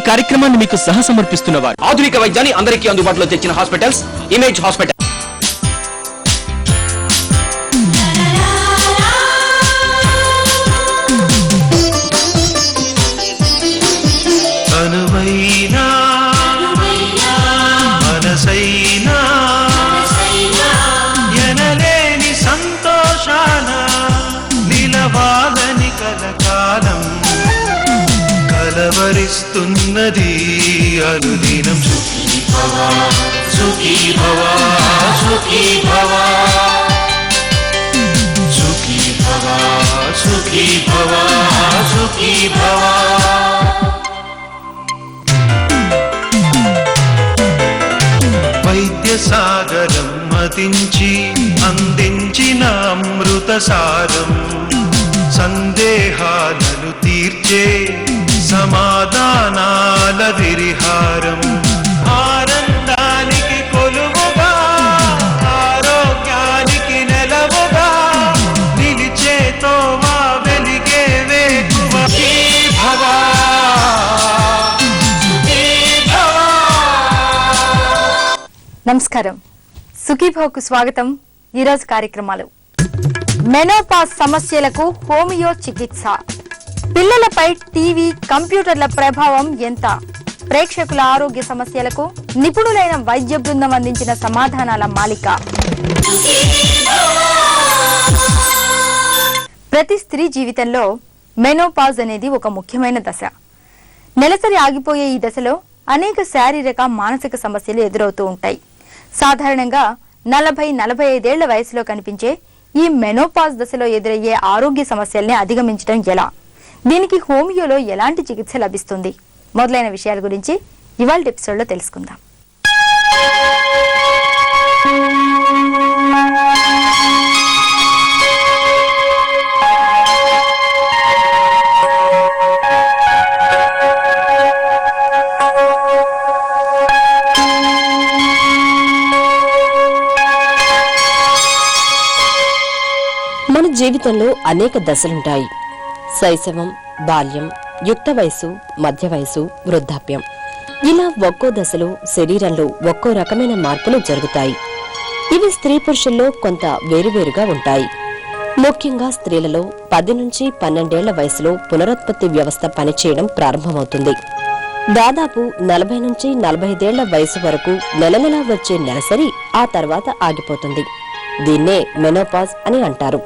కార్యక్రమాన్ని మీకు సహసమర్పిస్తున్న వారు ఆధునిక వైద్యాన్ని అందరికీ అందుబాటులో తెచ్చిన హాస్పిటల్స్ ఇమేజ్ హాస్పిటల్. అనువైనా మనసైనా ఎనలేని సంతోషాన నిలవాలని కలకాలం కలవరిస్తున్నది అనుదినం. సుఖీ భవ సుఖీ భవ సుఖీ భవ సుఖీ భవ సుఖీ భవ సుఖీ భవ. వైద్యసాగరం మతించి అందించిన అమృత సారం సందేహాలను తీర్చే సమాధానాల విరిహారం. ఆనందానికి కొలువుగా ఆరోగ్యానికి నెలవుగా నిలిచే తోవా వెలిగే వేకువ. నమస్కారం, సుఖీభవకు స్వాగతం. ఈరోజు కార్యక్రమాలు: మెనోపాజ్ సమస్యలకు హోమియో చికిత్స, పిల్లలపై టీవీ కంప్యూటర్ల ప్రభావం ఎంత, ప్రేక్షకుల ఆరోగ్య సమస్యలకు నిపుణులైన వైద్య బృందం అందించిన సమాధానాల మాలిక. ప్రతి స్త్రీ జీవితంలో మెనోపాజ్ అనేది ఒక ముఖ్యమైన దశ. నెలసరి ఆగిపోయే ఈ దశలో అనేక శారీరక మానసిక సమస్యలు ఎదురవుతూ ఉంటాయి. సాధారణంగా 40-45 ఏళ్ల వయసులో కనిపించే ఈ మెనోపాజ్ దశలో ఎదురయ్యే ఆరోగ్య సమస్యల్ని అధిగమించడం ఎలా, దీనికి హోమియోలో ఎలాంటి చికిత్స లభిస్తుంది మొదలైన విషయాల గురించి ఇవాళ ఎపిసోడ్లో తెలుసుకుందాం. మన జీవితంలో అనేక దశలుంటాయి. శైశవం, బాల్యం, యుక్త వయసు, మధ్య వయసు, వృద్ధాప్యం. ఇలా ఒక్కో దశలో శరీరంలో ఒక్కో రకమైన మార్పులు జరుగుతాయి. ఇవి స్త్రీ పురుషుల్లో కొంత వేరువేరుగా ఉంటాయి. ముఖ్యంగా స్త్రీలలో 10 నుంచి 12 ఏళ్ల వయసులో పునరుత్పత్తి వ్యవస్థ పనిచేయడం ప్రారంభమవుతుంది. దాదాపు 40 నుంచి 45 ఏళ్ల వయసు వరకు నెలనెలా వచ్చే నెలసరి ఆ తర్వాత ఆగిపోతుంది. దీన్నే మెనోపాజ్ అని అంటారు.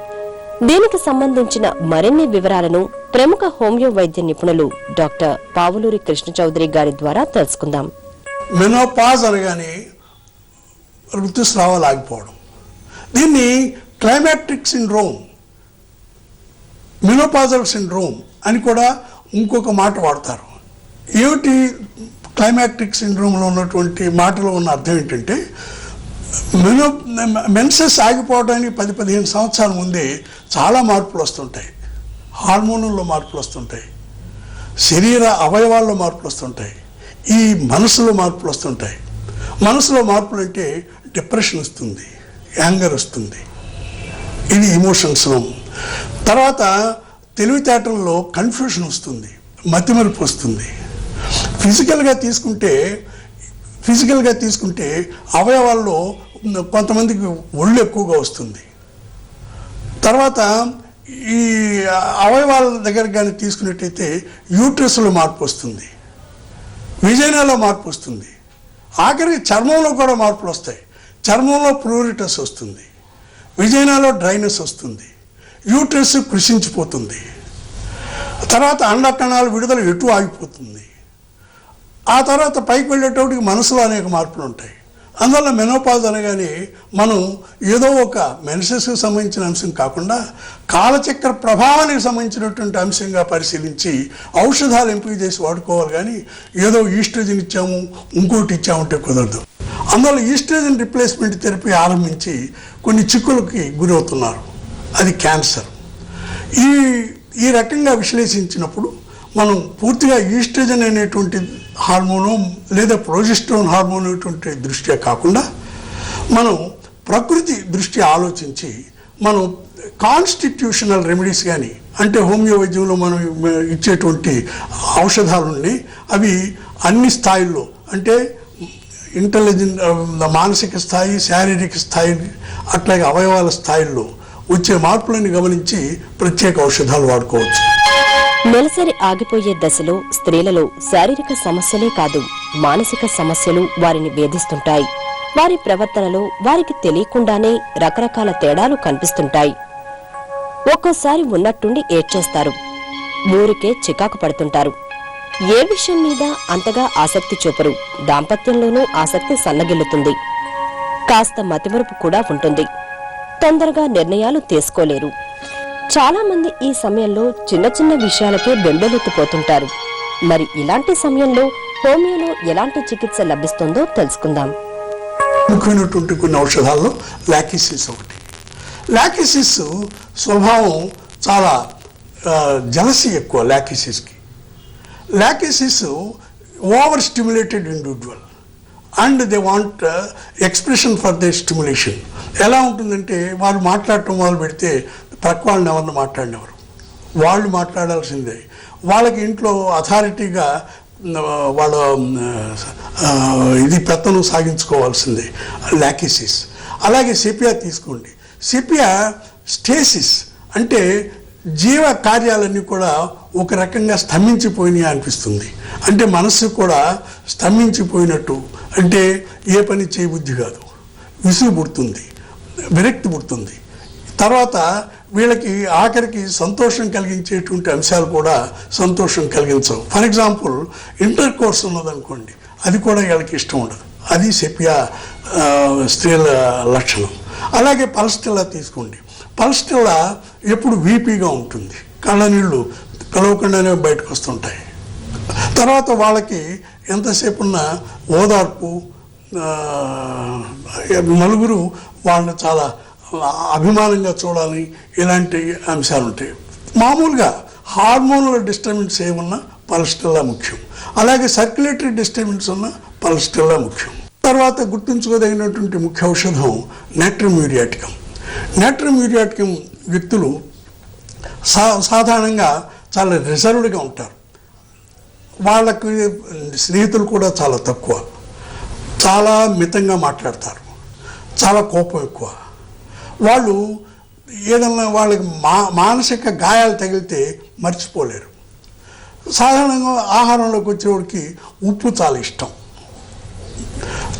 దీనికి సంబంధించిన మరిన్ని వివరాలను ప్రముఖ హోమియో వైద్య నిపుణులు డాక్టర్ పావులూరి కృష్ణ చౌదరి గారి ద్వారా తెలుసుకుందాం. మెనోపాజ్ అనగానే ఋతుస్రావాలు ఆగిపోవడం, దీన్ని క్లైమాక్టిక్ సిండ్రోమ్, మెనోపాజల్ సిండ్రోమ్ అని కూడా ఇంకొక మాట వాడతారు. ఏమిటి క్లైమాక్టిక్ సిండ్రోమ్లో ఉన్నటువంటి మాటలో ఉన్న అర్థం ఏంటంటే, మెన్సెస్ ఆగిపోవడానికి 10-15 సంవత్సరాల ముందే చాలా మార్పులు వస్తుంటాయి. హార్మోనుల్లో మార్పులు వస్తుంటాయి, శరీర అవయవాల్లో మార్పులు వస్తుంటాయి, ఈ మనసులో మార్పులు వస్తుంటాయి. మనసులో మార్పులు అంటే డిప్రెషన్ వస్తుంది, యాంగర్ వస్తుంది, ఇది ఎమోషన్స్లో. తర్వాత తెలివితేటల్లో కన్ఫ్యూషన్ వస్తుంది, మతిమరుపు వస్తుంది. ఫిజికల్గా తీసుకుంటే అవయవాల్లో కొంతమందికి ఒళ్ళు ఎక్కువగా వస్తుంది. తర్వాత ఈ అవయవాల దగ్గర కానీ తీసుకున్నట్టయితే యూట్రస్లో మార్పు వస్తుంది, విజయనాలో మార్పు వస్తుంది, ఆఖరికి చర్మంలో కూడా మార్పులు వస్తాయి. చర్మంలో ప్లూరిటస్ వస్తుంది, విజయనాలో డ్రైనెస్ వస్తుంది, యూట్రస్ కృషించిపోతుంది. తర్వాత అండకణాల విడుదల ఎటు ఆగిపోతుంది. ఆ తర్వాత పైకి వెళ్ళేటప్పటికి మనసులో అనేక మార్పులు ఉంటాయి. అందువల్ల మెనోపాజ్ అనగానే మనం ఏదో ఒక మెన్సెస్కి సంబంధించిన అంశం కాకుండా కాలచక్ర ప్రభావానికి సంబంధించినటువంటి అంశంగా పరిశీలించి ఔషధాలు ఎంపిక చేసి వాడుకోవాలి. కానీ ఏదో ఈస్ట్రోజన్ ఇచ్చాము ఇంకోటి ఇచ్చామంటే కుదరదు. అందువల్ల ఈస్ట్రోజన్ రిప్లేస్మెంట్ థెరపీ ఆరంభించి కొన్ని చిక్కులకి గురవుతున్నారు. అది క్యాన్సర్. ఈ రకంగా విశ్లేషించినప్పుడు మనం పూర్తిగా ఈస్ట్రోజన్ అనేటువంటి హార్మోను లేదా ప్రొజెస్టెరాన్ హార్మోన్ అనేటువంటి దృష్ట్యా కాకుండా మనం ప్రకృతి దృష్ట్యా ఆలోచించి మనం కాన్స్టిట్యూషనల్ రెమెడీస్ కానీ, అంటే హోమియో వైద్యంలో మనం ఇచ్చేటువంటి ఔషధాలు ఉన్నాయి, అవి అన్ని స్థాయిల్లో అంటే ఇంటెలిజెంట్ మానసిక స్థాయి, శారీరక స్థాయి, అట్లాగే అవయవాల స్థాయిల్లో వచ్చే మార్పులను గమనించి ప్రత్యేక ఔషధాలు వాడుకోవచ్చు. నెలసరి ఆగిపోయే దశలో స్త్రీలలో శారీరక సమస్యలే కాదు, మానసిక సమస్యలు వారిని వేధిస్తుంటాయి. వారి ప్రవర్తనలో వారికి తెలియకుండానే రకరకాల తేడాలు కనిపిస్తుంటాయి. ఒక్కోసారి ఉన్నట్టుండి ఏడ్చేస్తారు, ఊరికే చికాకు పడుతుంటారు. ఏ విషయం మీద అంతగా ఆసక్తి చూపరు. దాంపత్యంలోనూ ఆసక్తి సన్నగిల్లుతుంది. కాస్త మతిమరుపు కూడా ఉంటుంది. తొందరగా నిర్ణయాలు తీసుకోలేరు. చాలా మంది ఈ సమయంలో చిన్న చిన్న విషయాలకే బెంబెలెత్తిపోతుంటారు. మరి ఇలాంటి సమయంలో హోమియోలో ఎలాంటి చికిత్స లభిస్తుందో తెలుసుకుందాం. ముఖ్యమైనటువంటి కొన్ని ఔషధాల్లో లాకిసిస్ ఒకటి. లాకిసిస్ స్వభావం చాలా జలసి ఎక్కువ. Lachesis over stimulated individual and they want expression for their stimulation. ఎలా ఉంటుందంటే వాళ్ళు మాట్లాడటం మొదలు పెడితే ప్రక్క వాళ్ళని ఎవరిని మాట్లాడినవారు, వాళ్ళు మాట్లాడాల్సిందే. వాళ్ళకి ఇంట్లో అథారిటీగా వాళ్ళ ఇది పెత్తనం సాగించుకోవాల్సిందే. లాకిసిస్. అలాగే సెపియా తీసుకోండి. సెపియా స్టేసిస్ అంటే జీవ కార్యాలన్నీ కూడా ఒక రకంగా స్తంభించిపోయినాయి అనిపిస్తుంది. అంటే మనస్సు కూడా స్తంభించిపోయినట్టు, అంటే ఏ పని చేయబుద్ధి కాదు, విసుగు పుడుతుంది, విరక్తి పుడుతుంది. తర్వాత వీళ్ళకి ఆఖరికి సంతోషం కలిగించేటువంటి అంశాలు కూడా సంతోషం కలిగించవు. ఫర్ ఎగ్జాంపుల్ ఇంటర్ కోర్స్ ఉన్నదనుకోండి, అది కూడా వీళ్ళకి ఇష్టం ఉండదు. అది సెపియా స్త్రీల లక్షణం. అలాగే పల్స్టిల్లా తీసుకోండి. పల్స్టిల్లా ఎప్పుడు వీపీగా ఉంటుంది, కళ్ళ నీళ్ళు పిలవకుండానే బయటకు వస్తుంటాయి. తర్వాత వాళ్ళకి ఎంతసేపు ఉన్న ఓదార్పు, నలుగురు వాళ్ళని చాలా అభిమానంగా చూడాలి, ఇలాంటి అంశాలు ఉంటాయి. మామూలుగా హార్మోనల్ డిస్టర్బెన్స్ ఏమన్నా పల్స్టిల్లా ముఖ్యం. అలాగే సర్క్యులేటరీ డిస్టర్బెన్స్ ఉన్న పల్స్టిల్లా ముఖ్యం. తర్వాత గుర్తుంచుకోదగినటువంటి ముఖ్య ఔషధం నాట్రియం యూరియాటికం. నాట్రియం యూరియాటికం వ్యక్తులు సాధారణంగా చాలా రిజర్వ్డ్గా ఉంటారు. వాళ్ళకి స్నేహితులు కూడా చాలా తక్కువ, చాలా మితంగా మాట్లాడతారు, చాలా కోపం ఎక్కువ. వాళ్ళు ఏదన్నా వాళ్ళకి మానసిక గాయాలు తగిలితే మర్చిపోలేరు. సాధారణంగా ఆహారంలోకి వచ్చేవాడికి ఉప్పు చాలా ఇష్టం.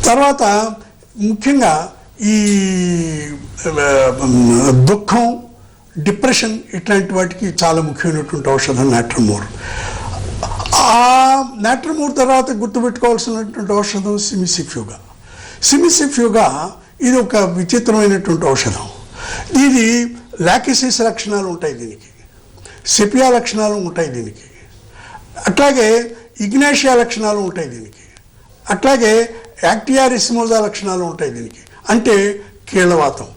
తర్వాత ముఖ్యంగా ఈ దుఃఖం, డిప్రెషన్ ఇట్లాంటి వాటికి చాలా ముఖ్యమైనటువంటి ఔషధం నాట్రమోర్. ఆ నాట్రమోర్ తర్వాత గుర్తుపెట్టుకోవాల్సినటువంటి ఔషధం సిమిసిఫ్యూగా. సిమిసిఫ్యూగా ఇది ఒక విచిత్రమైనటువంటి ఔషధం. ఇది లాకిసిస్ లక్షణాలు ఉంటాయి దీనికి, సెపియా లక్షణాలు ఉంటాయి దీనికి, అట్లాగే ఇగ్నాషియా లక్షణాలు ఉంటాయి దీనికి, అట్లాగే యాక్టియారిసిమోజా లక్షణాలు ఉంటాయి దీనికి, అంటే కీళ్ళవాతం.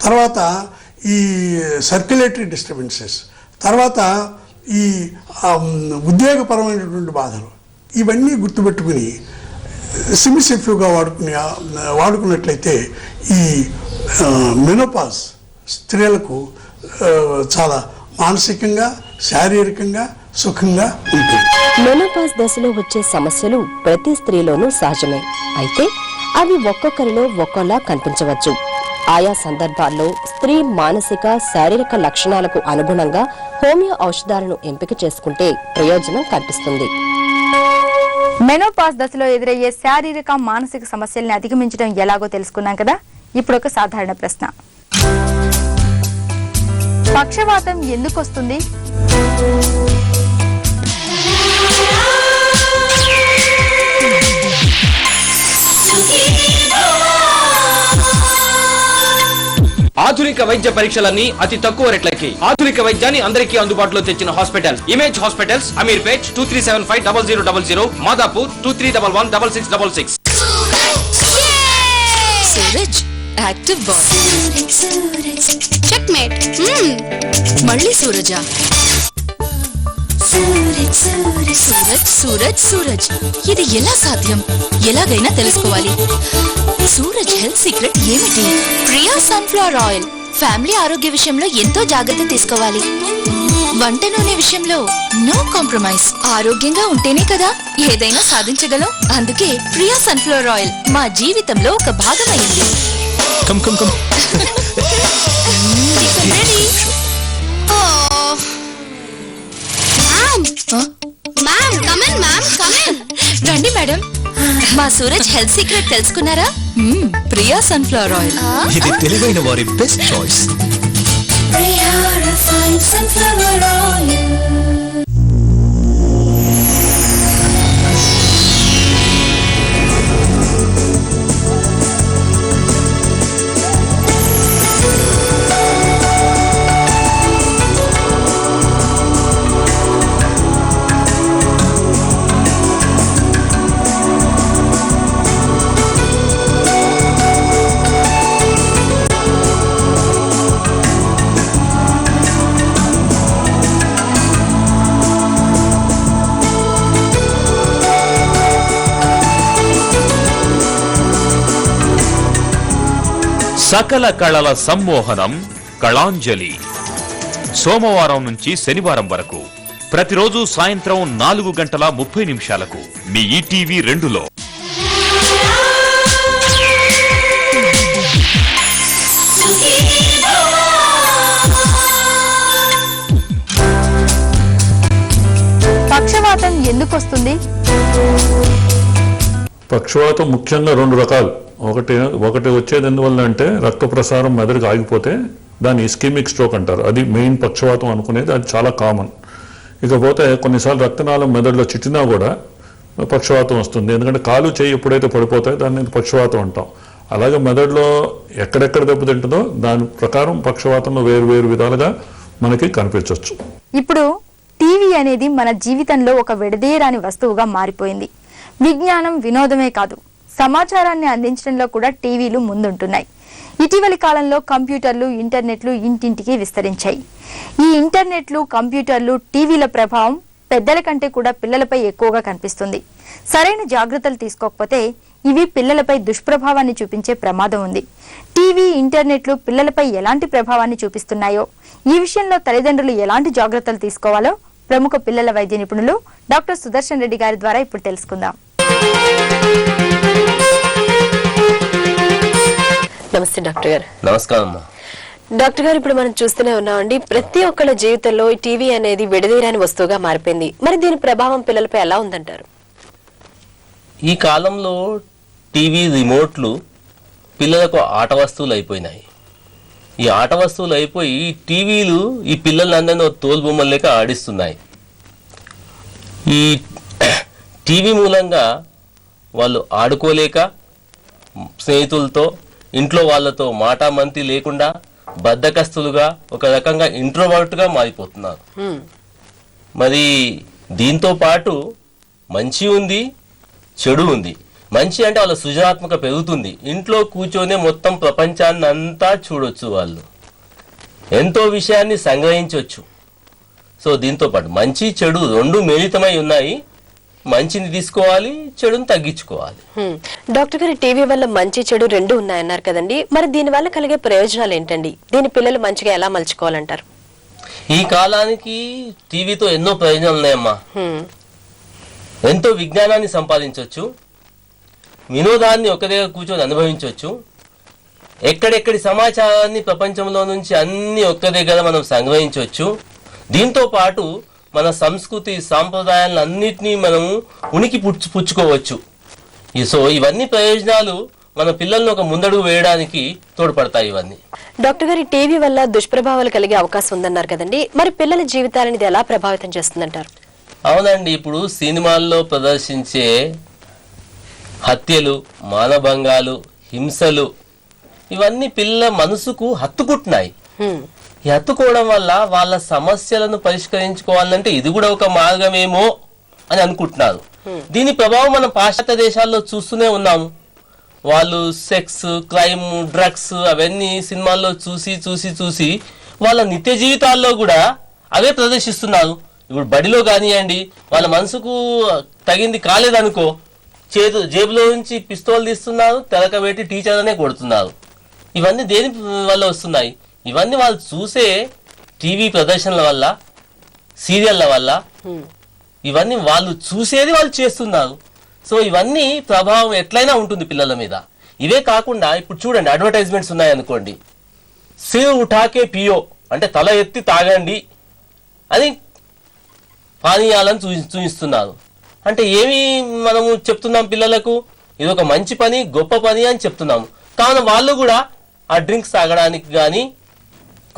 తర్వాత ఈ సర్క్యులేటరీ డిస్టర్బెన్సెస్, తర్వాత ఈ ఉద్వేగపరమైనటువంటి బాధలు, ఇవన్నీ గుర్తుపెట్టుకుని సిమిసిఫ్యూగా వాడుకున్నట్లయితే ఈ మెనోపాజ్ స్త్రీలకు చాలా మానసికంగా, శారీరకంగా సుఖంగా ఉంటుంది. మెనోపాజ్ దశలో వచ్చే సమస్యలు ప్రతి స్త్రీలోనూ సహజమే. అయితే అవి ఒక్కొక్కరిలో ఒక్కోలా కనిపించవచ్చు. ఆయా సందర్భాల్లో స్త్రీ మానసిక, శారీరక లక్షణాలకు అనుగుణంగా హోమియో ఔషధాలను ఎంపిక చేసుకుంటే ప్రయోజనం కనిపిస్తుంది. మెనోపాజ్ దశలో ఎదురయ్యే శారీరక, మానసిక సమస్యల్ని అధిగమించడం ఎలాగో తెలుసుకున్నాం కదా. ఇప్పుడు ఒక సాధారణ ప్రశ్న: పక్షవాతం ఎందుకు వస్తుంది? ఆధునిక వైద్య పరీక్షలన్నీ అతి తక్కువ రేట్లకి, ఆధునిక వైద్యాన్ని అందరికీ అందుబాటులో తెచ్చిన hospital image hospitals, Ameerpet 23750000, Madhapur 23116666. Suraj active boy. Checkmate. మళ్ళీ సూరజా? సూరజ్ సూరజ్ సూరజ్, ఇది ఎలా సాధ్యం? ఎలాగైనా తెలుసుకోవాలి. సూరజ్ హెల్త్ సీక్రెట్ ఏమిటి? ప్రియా సన్ఫ్లవర్ ఆయిల్ ఫ్యామిలీ ఆరోగ్య విషయంలో ఎంతో జాగ్రత్త తీసుకోవాలి. వంట నూనె విషయంలో నో కాంప్రమైజ్. ఆరోగ్యంగా ఉంటేనే కదా ఏదైనా సాధించగలం. అందుకే ప్రియా సన్ఫ్లవర్ ఆయిల్ మా జీవితంలో ఒక భాగమైంది. Come come come. రండి మేడం. మా సూరజ్ హెల్త్ సీక్రెట్ తెలుసుకున్నారా? Priya sunflower oil. ఇది తెలివైన వారి బెస్ట్ చాయిస్. సకల కళల సమ్మోహనం కళాంజలి. సోమవారం నుంచి శనివారం వరకు ప్రతిరోజు సాయంత్రం 4:30 మీ ఈటీవీ 2లో. పక్షవాతం ఎందుకు వస్తుంది? పక్షవాతం ముఖ్యంగా 2 రకాలు. ఒకటి వచ్చేది ఎందువల్ల అంటే రక్త ప్రసారం మెదడుకు ఆగిపోతే దాన్ని ఇస్కెమిక్ స్ట్రోక్ అంటారు. అది మెయిన్ పక్షవాతం అనుకునేది, అది చాలా కామన్. ఇకపోతే కొన్నిసార్లు రక్తనాళం మెదడులో చిట్టినా కూడా పక్షవాతం వస్తుంది. ఎందుకంటే కాలు చేయి ఎప్పుడైతే పడిపోతాయో దాన్ని పక్షవాతం అంటాం. అలాగే మెదడులో ఎక్కడెక్కడ దెబ్బతింటుందో దాని ప్రకారం పక్షవాతంలో వేరు వేరు విధాలుగా మనకి కనిపించవచ్చు. ఇప్పుడు టీవీ అనేది మన జీవితంలో ఒక విడదీయరాని వస్తువుగా మారిపోయింది. విజ్ఞానం, వినోదమే కాదు, సమాచారాన్ని అందించడంలో కూడా టీవీలు ముందుంటున్నాయి. ఇటీవలి కాలంలో కంప్యూటర్లు, ఇంటర్నెట్లు ఇంటింటికి విస్తరించాయి. ఈ ఇంటర్నెట్లు, కంప్యూటర్లు, టీవీల ప్రభావం పెద్దల కంటే కూడా పిల్లలపై ఎక్కువగా కనిపిస్తుంది. సరైన జాగ్రత్తలు తీసుకోకపోతే ఇవి పిల్లలపై దుష్ప్రభావాన్ని చూపించే ప్రమాదం ఉంది. టీవీ, ఇంటర్నెట్లు పిల్లలపై ఎలాంటి ప్రభావాన్ని చూపిస్తున్నాయో, ఈ విషయంలో తల్లిదండ్రులు ఎలాంటి జాగ్రత్తలు తీసుకోవాలో ప్రముఖ పిల్లల వైద్య నిపుణులు డాక్టర్ సుదర్శన్ రెడ్డి గారి ద్వారా ఇప్పుడు తెలుసుకుందాం. నమస్తే డాక్టర్ గారు. నమస్కారం. డాక్టర్ గారు, ఇప్పుడు మనం చూస్తూనే ఉన్నామండి, ప్రతి ఒక్కళ్ళ జీవితంలో టీవీ అనేది విడదీయరాని వస్తువుగా మారిపోయింది. మరి దీని ప్రభావం పిల్లలపై ఎలా ఉందంటారు? ఈ కాలంలో టీవీ రిమోట్లు పిల్లలకు ఆట వస్తువులు అయిపోయినాయి. ఈ ఆట వస్తువులు అయిపోయి టీవీలు ఈ పిల్లలందరినీ తోలుబొమ్మలు లేక ఆడిస్తున్నాయి. ఈ టీవీ మూలంగా వాళ్ళు ఆడుకోలేక స్నేహితులతో, ఇంట్లో వాళ్ళతో మాటామంతి లేకుండా బద్ధకస్తులుగా, ఒక రకంగా ఇంట్రోవర్ట్గా మారిపోతున్నారు. మరి దీంతో పాటు మంచి ఉంది, చెడు ఉంది. మంచి అంటే వాళ్ళ సృజనాత్మక పెరుగుతుంది. ఇంట్లో కూర్చొని మొత్తం ప్రపంచాన్ని అంతా చూడొచ్చు, వాళ్ళు ఎంతో విషయాన్ని సంగ్రహించవచ్చు. సో దీంతో పాటు మంచి చెడు 2 మిళితమై ఉన్నాయి. మంచిని తీసుకోవాలి, చెడుని తగ్గించుకోవాలి. డాక్టర్ గారు, టీవీ వల్ల మంచి చెడు 2 ఉన్నాయన్నారు కదండి, మరి దీని వల్ల కలిగే ప్రయోజనాలు ఏంటండి? దీని పిల్లలు మంచిగా ఎలా మలుచుకోవాలంటారు? ఈ కాలానికి టీవీతో ఎన్నో ప్రయోజనాలు ఉన్నాయమ్మా. ఎంతో విజ్ఞానాన్ని సంపాదించవచ్చు, వినోదాన్ని ఒక దగ్గర కూర్చొని అనుభవించవచ్చు, ఎక్కడెక్కడి సమాచారాన్ని ప్రపంచంలో నుంచి అన్ని ఒక్క దగ్గర మనం సంగ్రహించవచ్చు. దీంతో పాటు మన సంస్కృతి సాంప్రదాయాలను అన్నిటినీ మనము ఉనికి పుచ్చుకోవచ్చు. సో ఇవన్నీ ప్రయోజనాలు మన పిల్లల్ని ఒక ముందడుగు వేయడానికి తోడ్పడతాయి ఇవన్నీ. డాక్టర్ గారి, టీవీ వల్ల దుష్ప్రభావాలు కలిగే అవకాశం ఉందన్నారు కదండి, మరి పిల్లల జీవితాలను ఇది ఎలా ప్రభావితం చేస్తుందంటారు? అవునండి, ఇప్పుడు సినిమాల్లో ప్రదర్శించే హత్యలు, మానభంగాలు, హింసలు ఇవన్నీ పిల్లల మనసుకు హత్తుకుంటున్నాయి. ఈ హత్తుకోవడం వల్ల వాళ్ళ సమస్యలను పరిష్కరించుకోవాలంటే ఇది కూడా ఒక మార్గమేమో అని అనుకుంటున్నారు. దీని ప్రభావం మనం పాశ్చాత్య దేశాల్లో చూస్తూనే ఉన్నాము. వాళ్ళు సెక్స్, క్రైమ్, డ్రగ్స్ అవన్నీ సినిమాల్లో చూసి చూసి చూసి వాళ్ళ నిత్య జీవితాల్లో కూడా అవే ప్రదర్శిస్తున్నారు. ఇప్పుడు బడిలో కానివ్వండి, వాళ్ళ మనసుకు తగింది కాలేదనుకో, జేబులో నుంచి పిస్తోల్ తీస్తున్నారు, తెలకబెట్టి టీచర్ అనే కొడుతున్నారు. ఇవన్నీ దేని వల్ల వస్తున్నాయి? ఇవన్నీ వాళ్ళు చూసే టీవీ ప్రదర్శనల వల్ల, సీరియళ్ల వల్ల, ఇవన్నీ వాళ్ళు చూసేది వాళ్ళు చేస్తున్నారు. సో ఇవన్నీ ప్రభావం ఎట్లయినా ఉంటుంది పిల్లల మీద. ఇవే కాకుండా ఇప్పుడు చూడండి, అడ్వర్టైజ్మెంట్స్ ఉన్నాయనుకోండి, సిర్ ఉఠాకే పియో అంటే తల ఎత్తి తాగండి అని పానీయాలను చూపిస్తున్నారు. అంటే ఏమి మనము చెప్తున్నాం పిల్లలకు? ఇది ఒక మంచి పని, గొప్ప పని అని చెప్తున్నాము. కావున వాళ్ళు కూడా ఆ డ్రింక్స్ తాగడానికి కానీ,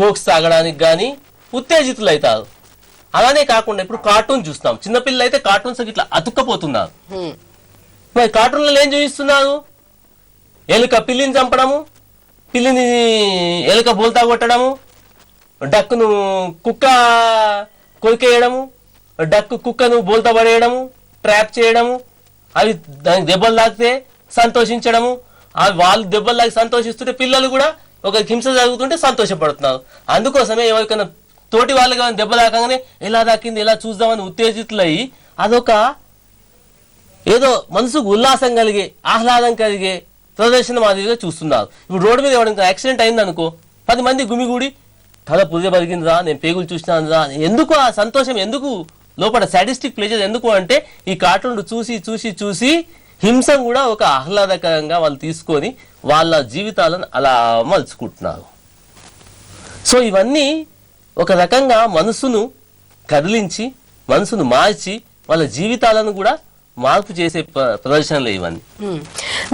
కోక్స్ తాగడానికి కానీ ఉత్తేజితులు అవుతారు. అలానే కాకుండా ఇప్పుడు కార్టూన్ చూస్తాం, చిన్నపిల్లలు అయితే కార్టూన్స్ ఇట్లా అతుక్కపోతున్నారు. మరి కార్టూన్లలో ఏం చూపిస్తున్నారు? ఎలుక పిల్లిని చంపడము, పిల్లిని ఎలుక బోల్తా కొట్టడము, డక్కును కుక్క కొరికేయడము, డక్కు కుక్కను బోల్తా పడేయడము, ట్రాప్ చేయడము, అవి దానికి దెబ్బలు తాకితే సంతోషించడము, అవి వాళ్ళు దెబ్బలు తాకి సంతోషిస్తుంటే పిల్లలు కూడా ఒక హింస జరుగుతుంటే సంతోషపడుతున్నారు. అందుకోసమే ఎవరికైనా తోటి వాళ్ళకి దెబ్బ తాకగానే ఎలా తాకింది ఎలా చూద్దామని ఉత్తేజితులయ్యి అదొక ఏదో మనసుకు ఉల్లాసం కలిగే, ఆహ్లాదం కలిగే ప్రదర్శన మాదిరిగా చూస్తున్నారు. ఇప్పుడు రోడ్డు మీద ఎవరికి యాక్సిడెంట్ అయింది అనుకో, 10 మంది గుమిగూడి తల పుదియ బలిగిందిరా, నేను పేగులు చూసినానురా, ఎందుకు ఆ సంతోషం, ఎందుకు లోపల సాడిస్టిక్ ప్లేజర్ ఎందుకు అంటే ఈ కార్టూన్ చూసి చూసి చూసి హింసను కూడా ఒక ఆహ్లాదకరంగా వాళ్ళు తీసుకొని వాళ్ళ జీవితాలను అలా మలుచుకుంటున్నారు. సో ఇవన్నీ ఒక రకంగా మనసును కదిలించి, మనసును మార్చి వాళ్ళ జీవితాలను కూడా మార్పు చేసే ప్రదర్శనలు ఇవన్నీ.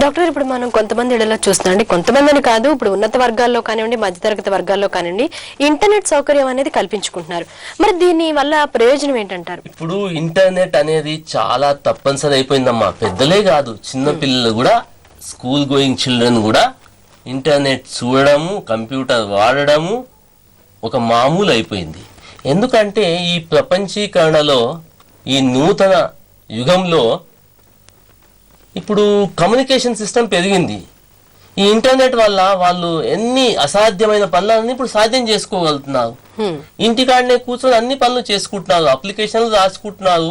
డాక్టర్, ఇప్పుడు మనం కొంతమంది ఇళ్లలో చూస్తున్నాండి, కొంతమందిని కాదు, ఇప్పుడు ఉన్నత వర్గాల్లో కానివ్వండి, మధ్యతరగతి వర్గాల్లో కానివ్వండి, ఇంటర్నెట్ సౌకర్యం అనేది కల్పించుకుంటున్నారు. మరి దీని వల్ల ప్రయోజనం ఏంటంటారు? ఇప్పుడు ఇంటర్నెట్ అనేది చాలా తప్పనిసరి అయిపోయిందమ్మా. పెద్దలే కాదు, చిన్న పిల్లలు కూడా, స్కూల్ గోయింగ్ చిల్డ్రన్ కూడా ఇంటర్నెట్ చూడడము, కంప్యూటర్ వాడడము ఒక మామూలు అయిపోయింది. ఎందుకంటే ఈ ప్రపంచీకరణలో, ఈ నూతన యుగంలో ఇప్పుడు కమ్యూనికేషన్ సిస్టమ్ పెరిగింది. ఈ ఇంటర్నెట్ వల్ల వాళ్ళు ఎన్ని అసాధ్యమైన పనులన్నీ ఇప్పుడు సాధ్యం చేసుకోగలుగుతున్నారు. ఇంటికాడనే కూర్చొని అన్ని పనులు చేసుకుంటున్నారు, అప్లికేషన్లు రాసుకుంటున్నారు,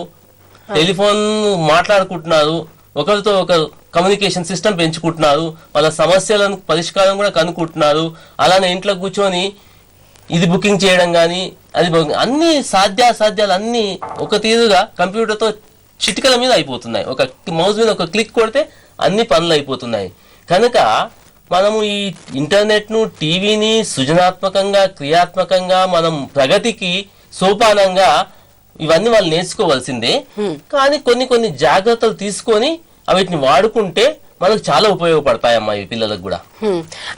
టెలిఫోన్ మాట్లాడుకుంటున్నారు, ఒకరితో ఒకరు కమ్యూనికేషన్ సిస్టమ్ పెంచుకుంటున్నారు, వాళ్ళ సమస్యలను పరిష్కారం కూడా కనుక్కుంటున్నారు. అలానే ఇంట్లో కూర్చొని ఇది బుకింగ్ చేయడం కానీ, అది అన్ని సాధ్యాసాధ్యాలు అన్నీ ఒక తీరుగా కంప్యూటర్తో చిటికల మీద అయిపోతున్నాయి. ఒక మౌస్ మీద ఒక క్లిక్ కొడితే అన్ని పనులు అయిపోతున్నాయి. కనుక మనము ఈ ఇంటర్నెట్ను, టీవీని సృజనాత్మకంగా, క్రియాత్మకంగా మనం ప్రగతికి సోపానంగా ఇవన్నీ వాళ్ళు నేర్చుకోవాల్సిందే. కానీ కొన్ని కొన్ని జాగ్రత్తలు తీసుకొని వీటిని వాడుకుంటే మనకు చాలా ఉపయోగపడతాయమ్మా ఈ పిల్లలకు కూడా.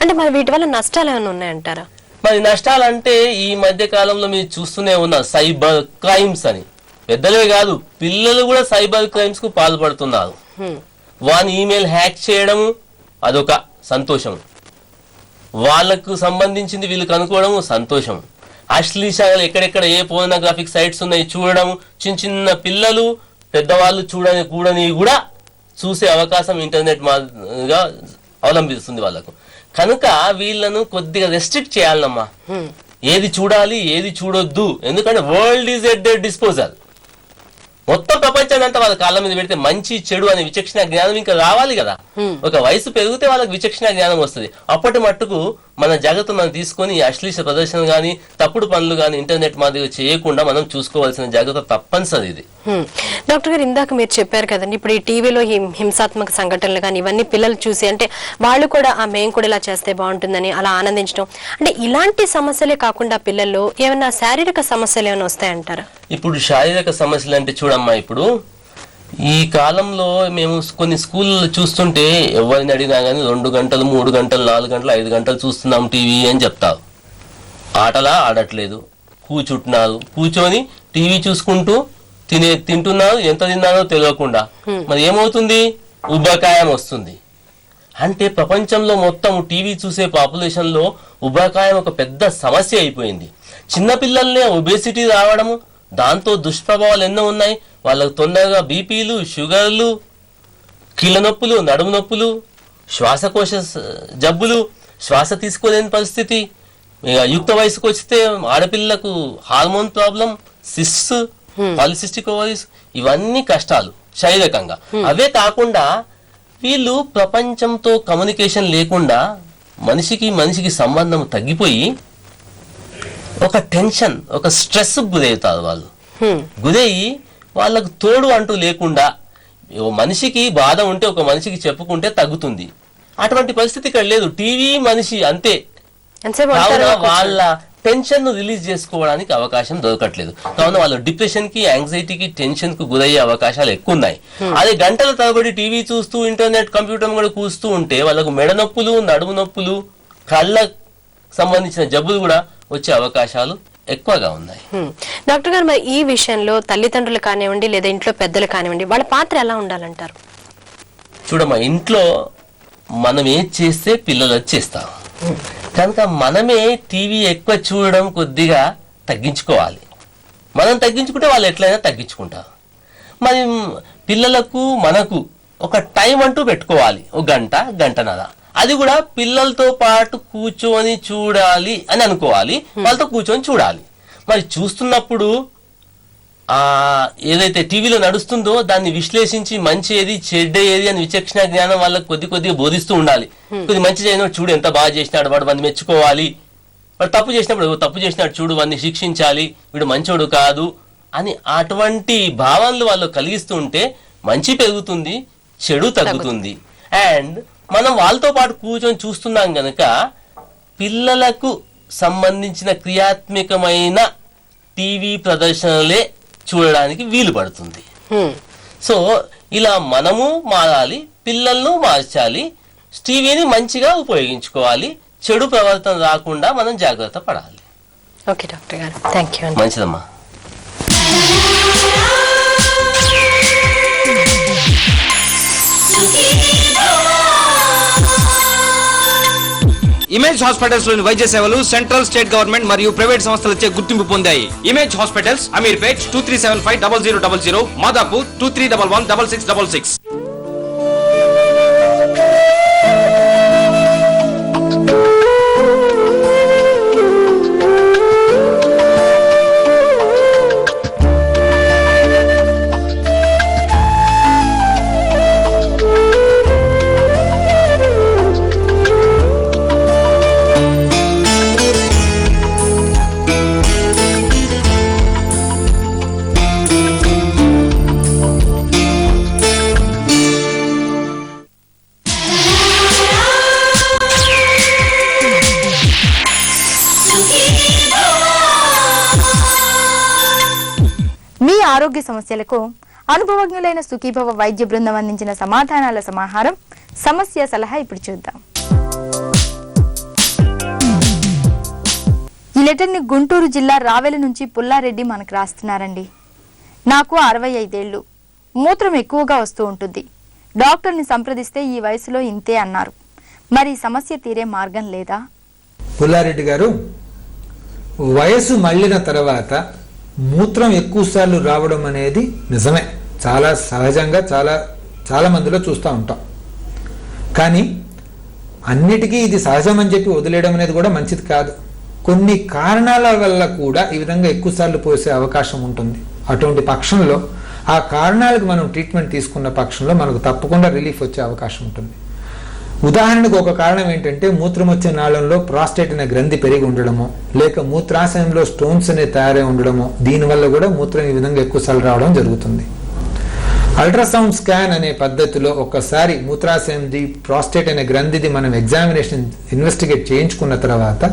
అంటే మరి వీటి వల్ల నష్టాలు ఏమైనా ఉన్నాయంటారా? మరి నష్టాలంటే ఈ మధ్య కాలంలో మీరు చూస్తూనే ఉన్నారు, సైబర్ క్రైమ్స్ అని. పెద్దలే కాదు, పిల్లలు కూడా సైబర్ క్రైమ్స్ కు పాల్పడుతున్నారు. వాని ఈమెయిల్ హ్యాక్ చేయడము అదొక సంతోషం, వాళ్ళకు సంబంధించింది వీళ్ళు కనుక్కోవడము సంతోషం. అశ్లీషాలు ఎక్కడెక్కడ ఏ పోర్నోగ్రాఫిక్ సైట్స్ ఉన్నాయి చూడడం, చిన్న చిన్న పిల్లలు పెద్దవాళ్ళు కూడని కూడా చూసే అవకాశం ఇంటర్నెట్ మాదిరిగా అవలంబిస్తుంది వాళ్ళకు. కనుక వీళ్ళను కొద్దిగా రెస్ట్రిక్ట్ చేయాలమ్మా, ఏది చూడాలి ఏది చూడొద్దు. ఎందుకంటే world is at their disposal. మొత్తం ప్రపంచాన్ని అంతా వాళ్ళ కాళ్ళ మీద పెడితే మంచి చెడు అనే విచక్షణ జ్ఞానం ఇంకా రావాలి కదా. ఒక వయసు పెరిగితే వాళ్ళకి విచక్షణ జ్ఞానం వస్తుంది. అప్పటి మట్టుకు మన జాగ్రత్త మనం తీసుకొని అశ్లీల ప్రదర్శన కానీ, తప్పుడు పనులు కానీ ఇంటర్నెట్ మాదిరిగా చేయకుండా మనం చూసుకోవాల్సిన జాగ్రత్త తప్పనిసరి ఇది. డాక్టర్ గారు, ఇందాక మీరు చెప్పారు కదండి, ఇప్పుడు ఈ టీవీలో హింసాత్మక సంఘటనలు కానీ ఇవన్నీ పిల్లలు చూసి అంటే వాళ్ళు కూడా మేము కూడా ఇలా చేస్తే బాగుంటుందని అలా ఆనందించడం, అంటే ఇలాంటి సమస్యలే కాకుండా పిల్లల్లో ఏమైనా శారీరక సమస్యలు ఏమైనా వస్తాయంటారా? ఇప్పుడు శారీరక సమస్యలు అంటే చూడమ్మా, ఇప్పుడు ఈ కాలంలో మేము కొన్ని స్కూల్లో చూస్తుంటే ఎవరిని అడిగినా కానీ 2 గంటలు 3 గంటలు 4 గంటలు 5 గంటలు చూస్తున్నాం టీవీ అని చెప్తారు. ఆటలా ఆడట్లేదు, కూర్చుంటున్నారు, కూర్చొని టీవీ చూసుకుంటూ తింటున్నారు, ఎంత తిన్నారో తెలియకుండా. మరి ఏమవుతుంది? ఉబ్బకాయం వస్తుంది. అంటే ప్రపంచంలో మొత్తం టీవీ చూసే పాపులేషన్ లో ఉబ్బకాయం ఒక పెద్ద సమస్య అయిపోయింది. చిన్నపిల్లల్నే ఒబేసిటీ రావడము, దాంతో దుష్ప్రభావాలు ఎన్నో ఉన్నాయి. వాళ్ళకు తొందరగా బీపీలు, షుగర్లు, కీళ్ళ నొప్పులు, నడుము నొప్పులు, శ్వాసకోశ జబ్బులు, శ్వాస తీసుకోలేని పరిస్థితి. యుక్త వయసుకు వస్తే ఆడపిల్లకు hormone problem, cysts, polycystic ovaries, ఇవన్నీ కష్టాలు శారీరకంగా. అవే కాకుండా వీళ్ళు ప్రపంచంతో కమ్యూనికేషన్ లేకుండా మనిషికి సంబంధం తగ్గిపోయి ఒక టెన్షన్, ఒక స్ట్రెస్ గురవుతారు వాళ్ళు. గురయ్యి వాళ్ళకు తోడు అంటూ లేకుండా, ఓ మనిషికి బాధ ఉంటే ఒక మనిషికి చెప్పుకుంటే తగ్గుతుంది. అటువంటి పరిస్థితి ఇక్కడ లేదు. టీవీ మనిషి అంతే. కావున వాళ్ళ టెన్షన్ ను రిలీజ్ చేసుకోవడానికి అవకాశం దొరకట్లేదు. కావున వాళ్ళు డిప్రెషన్ కి, యాంగ్జైటీకి, టెన్షన్ కు గురయ్యే అవకాశాలు ఎక్కువ ఉన్నాయి. అదే గంటల తరబడి టీవీ చూస్తూ, ఇంటర్నెట్, కంప్యూటర్ కూడా కూస్తూ ఉంటే వాళ్ళకు మెడ నొప్పులు, నడుము నొప్పులు, కళ్ళ సంబంధించిన జబ్బులు కూడా వచ్చే అవకాశాలు ఎక్కువగా ఉన్నాయి. డాక్టర్ గారు, మరి ఈ విషయంలో తల్లిదండ్రులు కానివ్వండి లేదా ఇంట్లో పెద్దలు కానివ్వండి, వాళ్ళ పాత్ర ఎలా ఉండాలంటారు? చూడమ్మా, ఇంట్లో మనం ఏది చేస్తే పిల్లలు అది చేస్తారు కనుక మనమే టీవీ ఎక్కువ చూడడం కొద్దిగా తగ్గించుకోవాలి. మనం తగ్గించుకుంటే వాళ్ళు ఎట్లయినా తగ్గించుకుంటారు. మరి పిల్లలకు మనకు ఒక టైం అంటూ పెట్టుకోవాలి, ఒక గంట, గంటన్నర. అది కూడా పిల్లలతో పాటు కూర్చొని చూడాలి అని అనుకోవాలి, వాళ్ళతో కూర్చొని చూడాలి. మరి చూస్తున్నప్పుడు ఏదైతే టీవీలో నడుస్తుందో దాన్ని విశ్లేషించి మంచి ఏది, చెడ్డ ఏది అని విచక్షణ జ్ఞానం వాళ్ళకి కొద్దిగా బోధిస్తూ ఉండాలి. కొద్ది మంచి చేయను, చూడు ఎంత బాగా చేసినాడు వాడు, వాడిని మెచ్చుకోవాలి. వాడు తప్పు చేసినప్పుడు తప్పు చేసినాడు చూడు, వాడిని శిక్షించాలి, వీడు మంచోడు కాదు అని అటువంటి భావనలు వాళ్ళు కలిగిస్తూ ఉంటే మంచి పెరుగుతుంది, చెడు తగ్గుతుంది. అండ్ మనం వాళ్ళతో పాటు కూర్చొని చూస్తున్నాం గనక పిల్లలకు సంబంధించిన క్రియాత్మకమైన టీవీ ప్రదర్శనలే చూడడానికి వీలు పడుతుంది. సో ఇలా మనము మారాలి, పిల్లలను మార్చాలి, టీవీని మంచిగా ఉపయోగించుకోవాలి, చెడు ప్రవర్తన రాకుండా మనం జాగ్రత్త పడాలి. ఓకే డాక్టర్ గారు, థ్యాంక్ యూ. మంచిదమ్మా. ఇమేజ్ హాస్పిటల్స్ లోని వైద్య సేవలు సెంట్రల్, స్టేట్ గవర్నమెంట్ మరియు ప్రైవేట్ సంస్థలచే గుర్తింపు పొందాయి. Image hospitals, Ameerpet 23750000, Madhapur 23116666. మీ ఆరోగ్య సమస్యలకు అనుభవజ్ఞులైన సుఖీభవ వైద్య బృందం అందించిన సమాధానాల సమాహారం సమస్య సలహా ఇప్పుడు చూద్దాం. ఈ లెటర్ని గుంటూరు జిల్లా రావెల నుంచి పుల్లారెడ్డి మనకు రాస్తున్నారండి. నాకు 65 ఏళ్లు, మూత్రం ఎక్కువగా వస్తూ ఉంటుంది. డాక్టర్ని సంప్రదిస్తే ఈ వయసులో ఇంతే అన్నారు. మరి సమస్య తీరే మార్గం లేదా? పుల్లారెడ్డి గారు, వయసు మళ్ళిన తర్వాత మూత్రం ఎక్కువసార్లు రావడం అనేది నిజమే, చాలా సహజంగా చాలా మందిలో చూస్తూ ఉంటాం. కానీ అన్నిటికీ ఇది సహజం అని చెప్పి వదిలేయడం అనేది కూడా మంచిది కాదు. కొన్ని కారణాల వల్ల కూడా ఈ విధంగా ఎక్కువసార్లు పోసే అవకాశం ఉంటుంది. అటువంటి పక్షంలో ఆ కారణాలకు మనం ట్రీట్మెంట్ తీసుకున్న పక్షంలో మనకు తప్పకుండా రిలీఫ్ వచ్చే అవకాశం ఉంటుంది. ఉదాహరణకు ఒక కారణం ఏంటంటే మూత్రం వచ్చే నాళంలో ప్రాస్టేట్ అనే గ్రంథి పెరిగి ఉండడమో, లేక మూత్రాశయంలో స్టోన్స్ అనే తయారై ఉండడమో, దీనివల్ల కూడా మూత్రం ఈ విధంగా ఎక్కువసార్లు రావడం జరుగుతుంది. అల్ట్రాసౌండ్ స్కాన్ అనే పద్ధతిలో ఒక్కసారి మూత్రాశయంది, ప్రాస్టేట్ అనే గ్రంథిది మనం ఇన్వెస్టిగేట్ చేయించుకున్న తర్వాత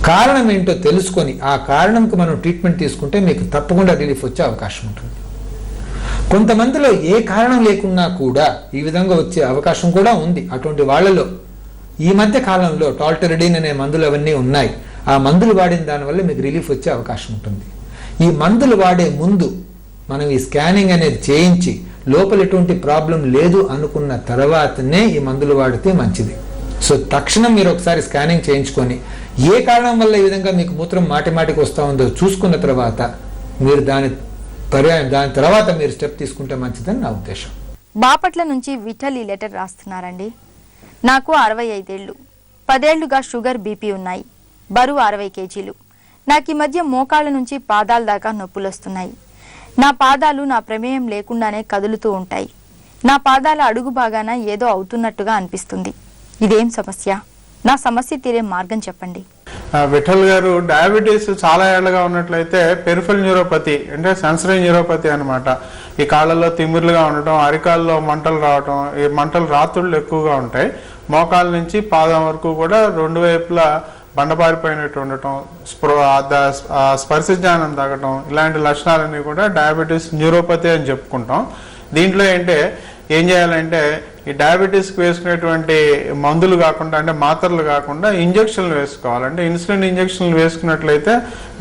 కారణం ఏంటో తెలుసుకొని ఆ కారణంకి మనం ట్రీట్మెంట్ తీసుకుంటే మీకు తప్పకుండా రిలీఫ్ వచ్చే అవకాశం ఉంటుంది. కొంతమందిలో ఏ కారణం లేకున్నా కూడా ఈ విధంగా వచ్చే అవకాశం కూడా ఉంది. అటువంటి వాళ్ళలో ఈ మధ్య కాలంలో టాల్టరిడిన్ అనే మందులు అవన్నీ ఉన్నాయి. ఆ మందులు వాడిన దానివల్ల మీకు రిలీఫ్ వచ్చే అవకాశం ఉంటుంది. ఈ మందులు వాడే ముందు మనం ఈ స్కానింగ్ అనేది చేయించి లోపల ఎటువంటి ప్రాబ్లం లేదు అనుకున్న తర్వాతనే ఈ మందులు వాడితే మంచిది. సో తక్షణం మీరు ఒకసారి స్కానింగ్ చేయించుకొని ఏ కారణం వల్ల ఈ విధంగా మీకు మూత్రం మాటిమాటికి వస్తూ ఉందో చూసుకున్న తర్వాత మీరు దాని తర్వాత మీరు స్టెప్ తీసుకుంటే మంచిదని నా ఉద్దేశం. బాపట్ల నుంచి విఠల్ ఈ లెటర్ రాస్తున్నారండి. నాకు 65 ఏళ్లు, 10 ఏళ్లుగా షుగర్, బీపీ ఉన్నాయి. బరువు 60 కేజీలు. నాకు ఈ మధ్య మోకాళ్ళ నుంచి పాదాల దాకా నొప్పులు వస్తున్నాయి. నా పాదాలు నా ప్రమేయం లేకుండానే కదులుతూ ఉంటాయి. నా పాదాల అడుగు భాగాన ఏదో అవుతున్నట్టుగా అనిపిస్తుంది. ఇదేం సమస్య? నా సమస్య తీరే మార్గం చెప్పండి. విఠల్ గారు, డయాబెటీస్ చాలా ఏళ్ళగా ఉన్నట్లయితే పెరిఫెరల్ న్యూరోపతి అంటే సెన్సరీ న్యూరోపతి అనమాట. ఈ కాళ్ళలో తిమ్మిర్లుగా ఉండటం, అరికాల్లో మంటలు రావటం, ఈ మంటలు రాత్రుళ్ళు ఎక్కువగా ఉంటాయి. మోకాళ్ళ నుంచి పాదం వరకు కూడా రెండు వైపులా బండపారిపోయినట్టు ఉండటం, స్పర్శ జ్ఞానం తగ్గటం, ఇలాంటి లక్షణాలన్నీ కూడా డయాబెటీస్ న్యూరోపతి అని చెప్పుకుంటాం. దీంట్లో ఏం చేయాలంటే ఈ డయాబెటీస్కి వేసుకునేటువంటి మందులు కాకుండా, అంటే మాత్రలు కాకుండా ఇంజక్షన్లు వేసుకోవాలంటే ఇన్సులిన్ ఇంజక్షన్లు వేసుకున్నట్లయితే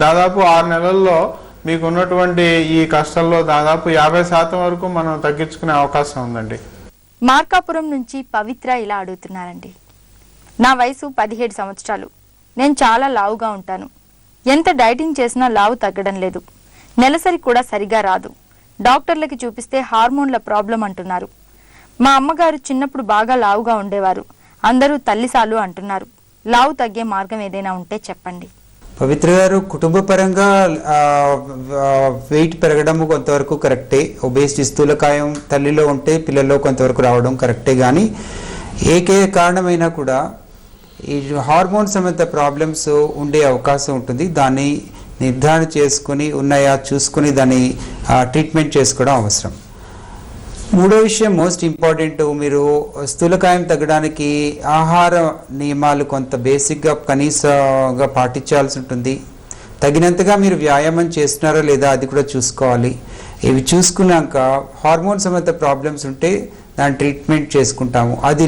దాదాపు 6 నెలల్లో మీకు ఉన్నటువంటి ఈ కష్టాల్లో దాదాపు 50% వరకు మనం తగ్గించుకునే అవకాశం ఉందండి. మార్కాపురం నుంచి పవిత్ర ఇలా అడుగుతున్నారండి. నా వయసు 17 సంవత్సరాలు. నేను చాలా లావుగా ఉంటాను. ఎంత డైటింగ్ చేసినా లావు తగ్గడం లేదు. నెలసరి కూడా సరిగా రాదు. డాక్టర్లకి చూపిస్తే హార్మోన్ల ప్రాబ్లం అంటున్నారు. మా అమ్మగారు చిన్నప్పుడు బాగా లావుగా ఉండేవారు. అందరూ తల్లిసాలు అంటున్నారు. లావు తగ్గే మార్గం ఏదైనా ఉంటే చెప్పండి. పవిత్ర గారు, కుటుంబ పరంగా వెయిట్ పెరగడం కొంతవరకు కరెక్టే. ఒబేసిటీ స్థూలకాయం తల్లిలో ఉంటే పిల్లల్లో కొంతవరకు రావడం కరెక్టే. కానీ ఏకే కారణమైనా కూడా ఈ హార్మోన్ సంబంధిత ప్రాబ్లమ్స్ ఉండే అవకాశం ఉంటుంది. దాన్ని నిర్ధారణ చేసుకుని ఉన్నాయా చూసుకుని దాన్ని ట్రీట్మెంట్ చేసుకోవడం అవసరం. మూడో విషయం మోస్ట్ ఇంపార్టెంట్, మీరు స్థూలకాయం తగ్గడానికి ఆహార నియమాలు కొంత బేసిక్గా కనీసంగా పాటించాల్సి ఉంటుంది. తగినంతగా మీరు వ్యాయామం చేస్తున్నారో లేదా అది కూడా చూసుకోవాలి. ఇవి చూసుకున్నాక హార్మోన్ సంబంధిత ప్రాబ్లమ్స్ ఉంటే దాని ట్రీట్మెంట్ చేసుకుంటాము. అది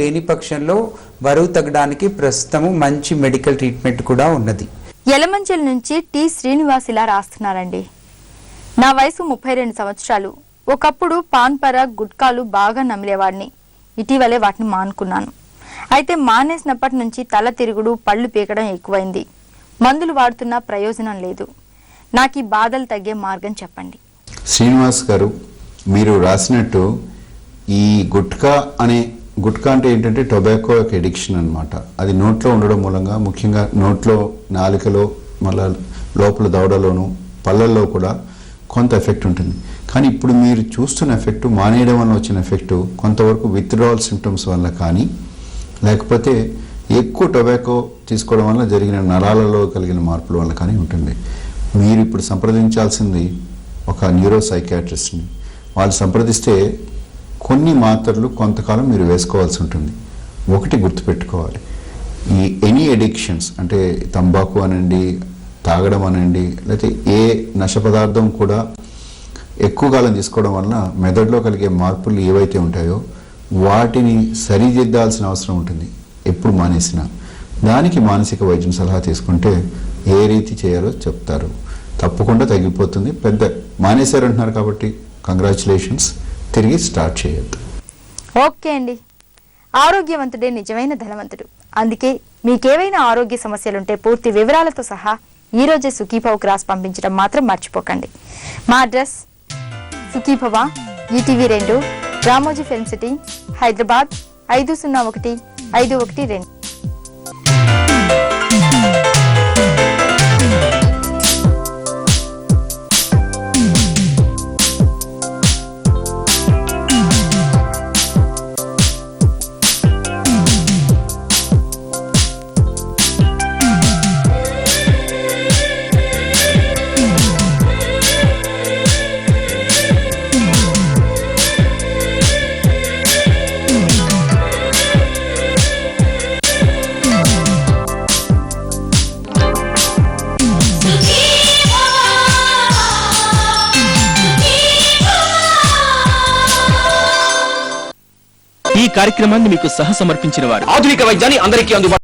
లేని పక్షంలో బరువు తగ్గడానికి ప్రస్తుతము మంచి మెడికల్ ట్రీట్మెంట్ కూడా ఉన్నది. యలమంచిల నుంచి టి శ్రీనివాస్ ఇలా రాస్తున్నారండి. నా వయసు 32 సంవత్సరాలు. ఒకప్పుడు పాన్ పరాగ్ గుట్కాలు బాగా నమిలేవాడిని. ఇటీవలే వాటిని మానుకున్నాను. అయితే మానేసినప్పటి నుంచి తల తిరుగుడు, పళ్ళు పీకడం ఎక్కువైంది. మందులు వాడుతున్నా ప్రయోజనం లేదు. నాకు ఈ బాధలు తగ్గే మార్గం చెప్పండి. శ్రీనివాస్ గారు, మీరు రాసినట్టు ఈ గుట్కా అంటే ఏంటంటే టొబాకో ఒక ఎడిక్షన్ అనమాట. అది నోట్లో ఉండడం మూలంగా, ముఖ్యంగా నోట్లో, నాలుకలో, మళ్ళా లోపల దవడలోను, పళ్ళల్లో కూడా కొంత ఎఫెక్ట్ ఉంటుంది. కానీ ఇప్పుడు మీరు చూస్తున్న ఎఫెక్ట్ మానేయడం వల్ల వచ్చిన ఎఫెక్ట్ కొంతవరకు విత్డ్రావల్ సిమ్టమ్స్ వల్ల కానీ, లేకపోతే ఎక్కువ టొబాకో తీసుకోవడం వల్ల జరిగిన నరాలలో కలిగిన మార్పుల వల్ల కానీ ఉంటుంది. మీరు ఇప్పుడు సంప్రదించాల్సింది ఒక న్యూరో సైకాట్రిస్ట్ని. వాళ్ళు సంప్రదిస్తే కొన్ని మాత్రలు కొంతకాలం మీరు వేసుకోవాల్సి ఉంటుంది. ఒకటి గుర్తుపెట్టుకోవాలి, ఈ ఎనీ ఎడిక్షన్స్ అంటే తంబాకు అనండి, తాగడం అనండి, లేకపోతే ఏ నశ పదార్థం కూడా ఎక్కువ కాలం తీసుకోవడం వలన మెదడులో కలిగే మార్పులు ఏవైతే ఉంటాయో వాటిని సరిదిద్దాల్సిన అవసరం ఉంటుంది ఎప్పుడు మానేసినా. దానికి మానసిక వైద్యం సలహా తీసుకుంటే ఏ రీతి చేయాలో చెప్తారు. తప్పకుండా తగ్గిపోతుంది. పెద్ద మానేశారంటున్నారు కాబట్టి కంగ్రాచులేషన్స్, తిరిగి స్టార్ట్ చేయొద్దు. ఓకే అండి. ఆరోగ్యవంతుడే నిజమైన ధనవంతుడు. అందుకే మీకేవైనా ఆరోగ్య సమస్యలుంటే పూర్తి వివరాలతో సహా ఈ రోజే సుఖీభవకు రాసి పంపించడం మాత్రం మర్చిపోకండి. మా address Sukhibhava, ETV 2, Ramoji film city, Hyderabad 501512. ఈ కార్యక్రమాన్ని మీకు సహ సమర్పించిన వారు ఆధునిక వైద్యాన్ని అందరికీ అందుబాటు